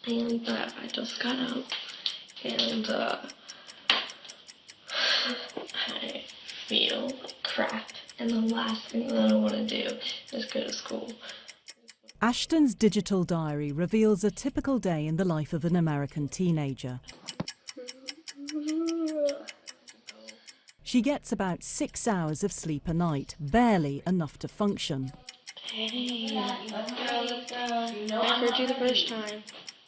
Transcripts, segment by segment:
and I just got up, and I feel crap, and the last thing that I want to do is go to school. Ashton's digital diary reveals a typical day in the life of an American teenager. She gets about 6 hours of sleep a night, barely enough to function. Hey, let's go. I heard you the first time.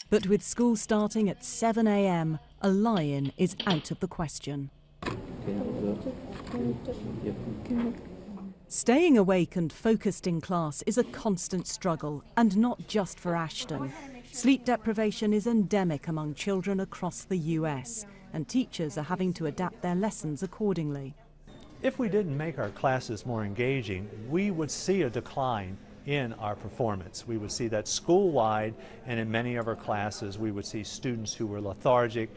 But with school starting at 7 a.m, a lie-in is out of the question. Staying awake and focused in class is a constant struggle, and not just for Ashton. Sleep deprivation is endemic among children across the US, and teachers are having to adapt their lessons accordingly. If we didn't make our classes more engaging, we would see a decline in our performance. We would see that school-wide, and in many of our classes we would see students who were lethargic,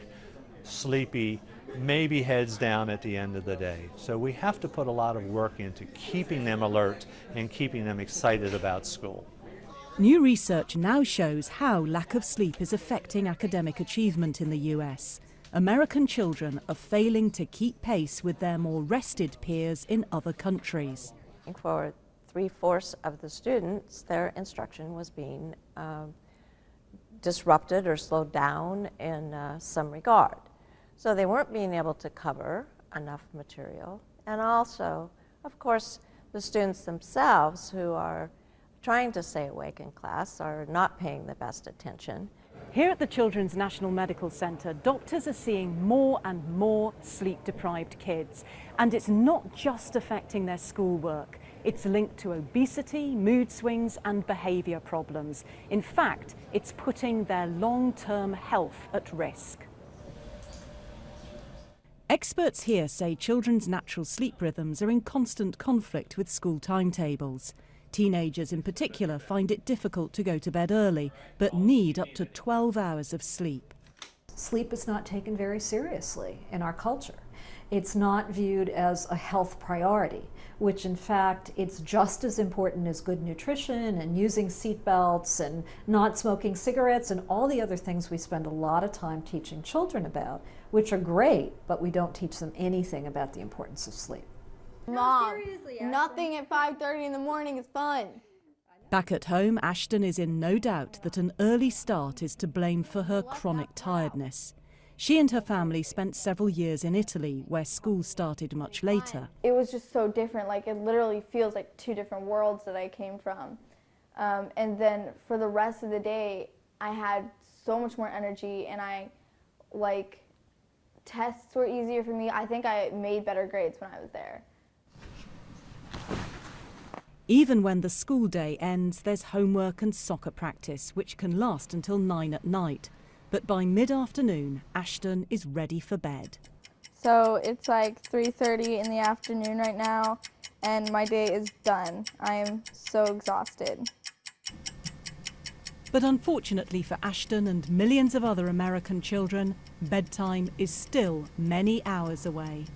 sleepy, maybe heads down at the end of the day. So we have to put a lot of work into keeping them alert and keeping them excited about school. New research now shows how lack of sleep is affecting academic achievement in the US. American children are failing to keep pace with their more rested peers in other countries. For 3/4 of the students, their instruction was being disrupted or slowed down in some regard. So they weren't being able to cover enough material. And also, of course, the students themselves who are trying to stay awake in class are not paying the best attention. Here at the Children's National Medical Center, doctors are seeing more and more sleep-deprived kids. And it's not just affecting their schoolwork. It's linked to obesity, mood swings, and behavior problems. In fact, it's putting their long-term health at risk. Experts here say children's natural sleep rhythms are in constant conflict with school timetables. Teenagers in particular find it difficult to go to bed early, but need up to 12 hours of sleep. Sleep is not taken very seriously in our culture. It's not viewed as a health priority, which in fact it's just as important as good nutrition and using seat belts and not smoking cigarettes and all the other things we spend a lot of time teaching children about, which are great, but we don't teach them anything about the importance of sleep. Mom, nothing at 5:30 in the morning is fun. Back at home, Ashton is in no doubt that an early start is to blame for her chronic tiredness. She and her family spent several years in Italy, where school started much later. It was just so different, like it literally feels like two different worlds that I came from. And then for the rest of the day, I had so much more energy, and tests were easier for me. I think I made better grades when I was there. Even when the school day ends, there's homework and soccer practice, which can last until 9 at night. But by mid-afternoon, Ashton is ready for bed. So it's like 3:30 in the afternoon right now, and my day is done. I am so exhausted. But unfortunately for Ashton and millions of other American children, bedtime is still many hours away.